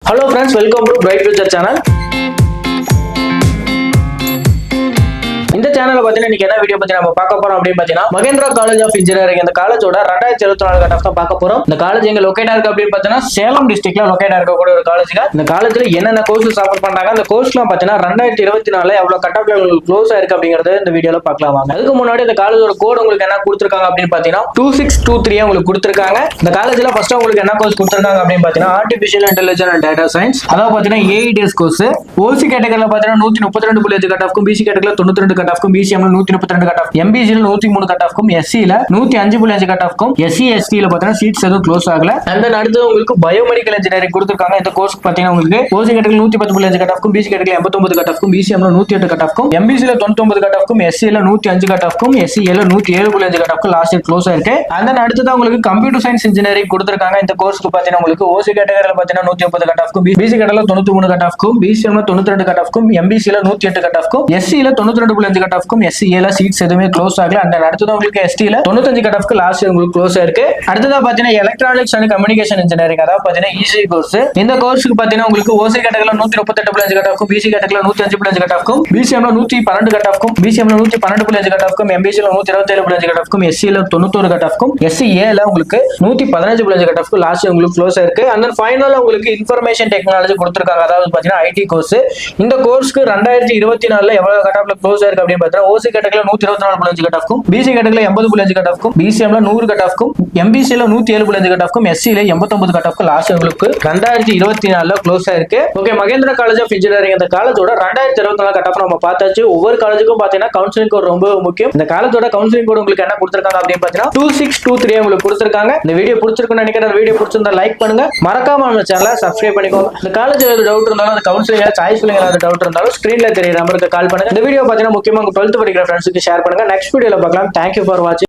Hello friends, welcome to Bright Future channel. இந்த சேனல்ல பாத்தீங்கன்னா இன்னைக்கு என்ன வீடியோ பத்தி நம்ம பார்க்க போறோம் அப்படின்னு பாத்தீங்கன்னா மகேந்திரா காலேஜ் ஆஃப் இன்ஜினியரிங் இந்த காலேஜோட 2024 கட் ஆஃப் தான் பார்க்க போறோம். இந்த காலேஜ் எங்க லொகேட் இருக்கு அப்படின்னு பாத்தீங்கன்னா சேலம் டிஸ்ட்ரிக்ட்ல லொகேட் இருக்கக்கூடிய ஒரு காலேஜ்ங்க. இந்த காலேஜ்ல என்னென்ன கோர்சஸ் ஆஃபர் பண்றாங்க, அந்த கோர்ஸ்லாம் பாத்தீங்கன்னா 2024 எவ்வளவு கட் ஆஃப்ல உங்களுக்கு க்ளோஸ் ஆயிருக்கு அப்படிங்கறது இந்த வீடியோல பார்க்கலாம் வாங்க. அதுக்கு முன்னாடி இந்த காலேஜோட கோட் உங்களுக்கு என்ன கொடுத்திருக்காங்க அப்படின்னு பாத்தீங்கன்னா 2623 உங்களுக்கு கொடுத்திருக்காங்க. இந்த காலேஜ்ல ஃபர்ஸ்ட் உங்களுக்கு என்ன கோர்ஸ் கொடுத்திருக்காங்க அப்படின்னு பாத்தீங்கன்னா artificial intelligence and data science, அதாவது பாத்தீங்கன்னா ஏஐடிஎஸ் கோர்ஸ். ஓசி கேட்டகரியில பாத்தீங்கன்னா 132 கட் ஆஃப்க்கும், பிசி கேட்டகரியில 92 கட் ஆஃப்க்கும், பிசிஎம்ல 132 கட் ஆஃப், எம்பிசில 103 கட் ஆஃப்க்கும், எஸ்சில 105.5 கட் ஆஃப்க்கும், எஸ்சி எஸ்டில பாத்தீங்கன்னா சீட்ஸ் எதுவும் க்ளோஸ் ஆகல. அந்த அடுத்து உங்களுக்கு பயோமெடிக்கல் இன்ஜினியரிங் கொடுத்திருக்காங்க. இந்த கோர்ஸ் பாத்தீங்கன்னா உங்களுக்கு ஓசி கேட்டகரியில 110.5 கட் ஆஃப்க்கும், பிசி கேட்டகரியில 89 கட் ஆஃப்க்கும், பிசிஎம்ல 108 கட் ஆஃப்க்கும், எம்பிசில 99 கட் ஆஃப்க்கும், எஸ்சில 105 கட் ஆஃப்க்கும், எஸ்சில 107.5 கட் ஆஃப்க்கும் லாஸ்ட் இயர் க்ளோஸ் ஆயிருக்கு. அந்த அடுத்து உங்களுக்கு கம்ப்யூட்டர் சயின்ஸ் இன்ஜினியரிங் கொடுத்திருக்காங்க. இந்த கோர்ஸ்க்கு பாத்தீங்கன்னா உங்களுக்கு ஓசி கேட்டகரியில பாத்தீங்கன்னா 130 கட் ஆஃப்க்கும், பிசி கேட்டகரியில 93 கட் ஆஃப்க்கும், பிசிஎம்ல 92 கட் ஆஃப்க்கும், எம்பிசில 108 கட் ஆஃப்க்கும், எஸ்சில 92.5 கட் ஆஃப்க்கும், எஸ்சில சீட்ஸ் எதுவுமே க்ளோஸ் ஆகல. அந்த அடுத்தது உங்களுக்கு எஸ்டில 95 கட் ஆஃப்க்கு லாஸ்ட் இயர் உங்களுக்கு க்ளோஸ் ஆயிருக்கு. அடுத்ததா பாத்தீங்கன்னா எலக்ட்ரானிக்ஸ் அண்ட் கம்யூனிகேஷன் இன்ஜினியரிங், அதாவது பாத்தீங்கன்னா ஈஸி கோர்ஸ். இந்த கோர்ஸ்க்கு பாத்தீங்கன்னா உங்களுக்கு ஓசி கேட்டகரியில 138.5 கட் ஆஃப்க்கும், பிசி கேட்டகரியில 105.5 கட் ஆஃப்க்கும், பிசிஎம்ல 112 கட் ஆஃப்க்கும், பிசிஎம்ல 112.5 கட் ஆஃப்க்கும், எம்பிசில 127.5 கட் ஆஃப்க்கும், எஸ்சில 91 கட் ஆஃப்க்கும், எஸ்சிஏல உங்களுக்கு 115.5 கட் ஆஃப்க்கு லாஸ்ட் இயர் உங்களுக்கு க்ளோஸ் ஆயிருக்கு. அந்த ஃபைனலா உங்களுக்கு இன்ஃபர்மேஷன் டெக்னாலஜி கொடுத்திருக்காங்க, அதாவது பாத்தீங்கன்னா ஐடி கோர்ஸ். இந்த கோர்ஸ்க்கு 2024 எவ்வளவு கட் ஆஃப்ல க்ளோஸ் ஆயிருக்கு அப்படின்னு பாத்தீங்கன்னா ஓசி கேட்டகரியில 124.5 கட் ஆஃப்க்கும், பிசி கேட்டகரியில 80.5 கட் ஆஃப்க்கும், பிசிஎம்ல 100 கட் ஆஃப்க்கும், எம்பிசில 107.5 கட் ஆஃப்க்கும், எஸ்சில 89 கட் ஆஃப்க்கு லாஸ்ட் உங்களுக்கு 2024 க்ளோஸ் ஆயிருக்கு. Okay, Mahendra college of engineering இந்த காலேஜோட 2024 கட் ஆஃப் நம்ம பார்த்தாச்சு. ஒவ்வொரு காலேஜுக்கும் பாத்தீங்கன்னா கவுன்சிலிங் கோட் ரொம்ப முக்கியம். இந்த காலேஜோட கவுன்சிலிங் கோட் உங்களுக்கு என்ன கொடுத்திருக்காங்க அப்படின்னு பாத்தீங்கன்னா 2623 உங்களுக்கு கொடுத்திருக்காங்க. இந்த வீடியோ பிடிச்சிருக்குன்னு நினைக்கிறேன். வீடியோ பிடிச்சிருந்தா லைக் பண்ணுங்க, மறக்காம நம்ம சேனலை சப்ஸ்கிரைப் பண்ணிக்கோங்க. இந்த காலேஜ் ஏதாவது டவுட் இருந்தாலும், அந்த கவுன்சிலிங் சாய்ஸ் ஏதாவது டவுட் இருந்தாலும் ஸ்கிரீன்ல தெரிய நம்பருக்கு கால் பண்ணுங்க. இந்த வீடியோ பாத்தீங்கன்னா முக்கியமா உங்க 12th படிக்கிற ஃப்ரெண்ட்ஸ்க்கு ஷேர் பண்ணுங்க. நெக்ஸ்ட் வீடியோல பார்க்கலாம். தேங்க்யூ ஃபார் வாட்சிங்.